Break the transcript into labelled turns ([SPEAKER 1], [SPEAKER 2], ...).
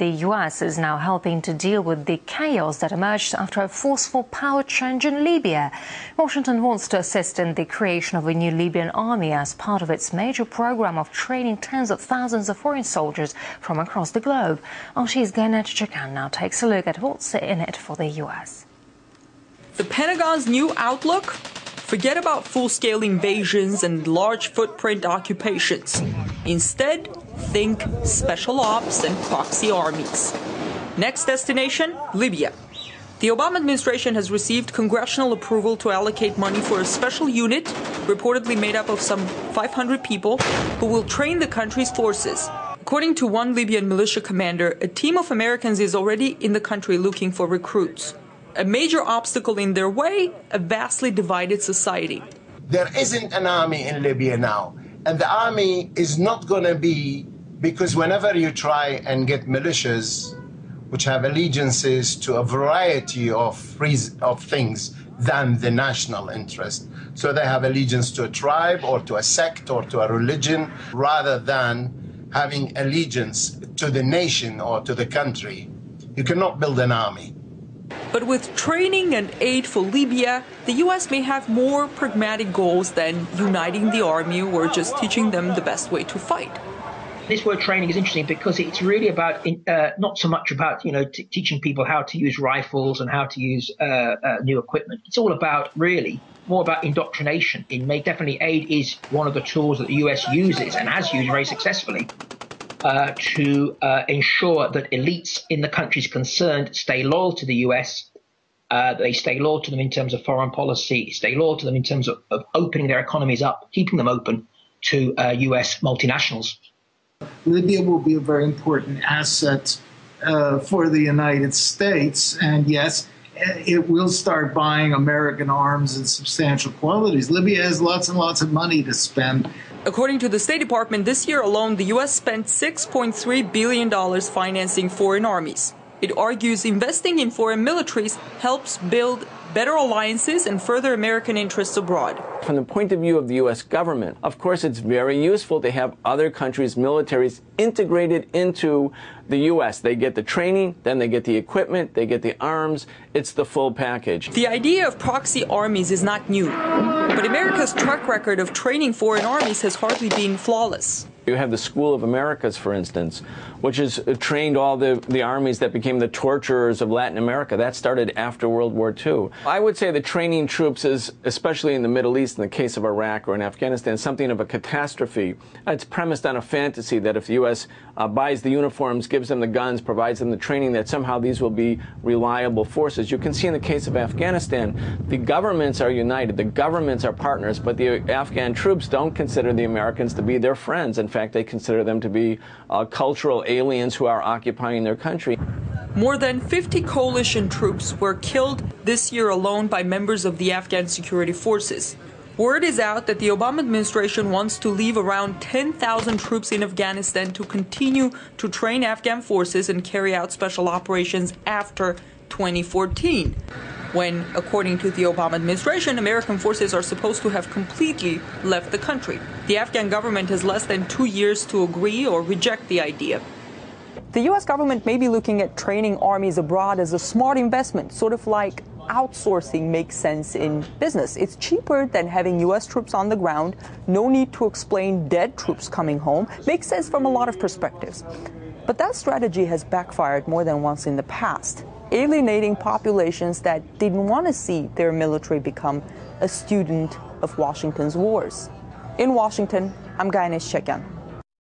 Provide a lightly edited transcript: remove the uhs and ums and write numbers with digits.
[SPEAKER 1] the US is now helping to deal with the chaos that emerged after a forceful power change in Libya. Washington wants to assist in the creation of a new Libyan army as part of its major program of training tens of thousands of foreign soldiers from across the globe. RT's Gainet Chakan now takes a look at what's in it for the US.
[SPEAKER 2] The Pentagon's new outlook? Forget about full-scale invasions and large footprint occupations. Instead, think special ops and proxy armies. Next destination, Libya. The Obama administration has received congressional approval to allocate money for a special unit, reportedly made up of some 500 people, who will train the country's forces. According to one Libyan militia commander, a team of Americans is already in the country looking for recruits. A major obstacle in their way, a vastly divided society.
[SPEAKER 3] There isn't an army in Libya now, and the army is not going to be, because whenever you try and get militias which have allegiances to a variety of things than the national interest, so they have allegiance to a tribe or to a sect or to a religion, rather than having allegiance to the nation or to the country, you cannot build an army.
[SPEAKER 2] But with training and aid for Libya, the U.S. may have more pragmatic goals than uniting the army or just teaching them the best way to fight.
[SPEAKER 4] This word training is interesting because it's really about not so much about teaching people how to use rifles and how to use new equipment. It's all about really more about indoctrination. Definitely aid is one of the tools that the U.S. uses and has used very successfully to ensure that elites in the countries concerned stay loyal to the U.S. They stay loyal to them in terms of foreign policy, stay loyal to them in terms of opening their economies up, keeping them open to U.S. multinationals.
[SPEAKER 5] Libya will be a very important asset for the United States, and yes, it will start buying American arms in substantial quantities. Libya has lots and lots of money to spend.
[SPEAKER 2] According to the State Department, this year alone, the U.S. spent $6.3 billion financing foreign armies. It argues investing in foreign militaries helps build better alliances and further American interests abroad.
[SPEAKER 6] From the point of view of the U.S. government, of course, it's very useful to have other countries' militaries integrated into the U.S. They get the training, then they get the equipment, they get the arms. It's the full package.
[SPEAKER 2] The idea of proxy armies is not new, but America's track record of training foreign armies has hardly been flawless.
[SPEAKER 6] You have the School of Americas, for instance, which has trained all the armies that became the torturers of Latin America. That started after World War II. I would say that training troops is, especially in the Middle East, in the case of Iraq or in Afghanistan, something of a catastrophe. It's premised on a fantasy that if the U.S. Buys the uniforms, gives them the guns, provides them the training, that somehow these will be reliable forces. You can see in the case of Afghanistan, the governments are united, the governments are partners, but the Afghan troops don't consider the Americans to be their friends. In fact, they consider them to be cultural aliens who are occupying their country.
[SPEAKER 2] More than 50 coalition troops were killed this year alone by members of the Afghan security forces. Word is out that the Obama administration wants to leave around 10,000 troops in Afghanistan to continue to train Afghan forces and carry out special operations after 2014, when, according to the Obama administration, American forces are supposed to have completely left the country. The Afghan government has less than 2 years to agree or reject the idea.
[SPEAKER 7] The U.S. government may be looking at training armies abroad as a smart investment, sort of like outsourcing makes sense in business. It's cheaper than having U.S. troops on the ground. No need to explain dead troops coming home. Makes sense from a lot of perspectives. But that strategy has backfired more than once in the past, alienating populations that didn't want to see their military become a student of Washington's wars. In Washington, I'm Gainet Chakan.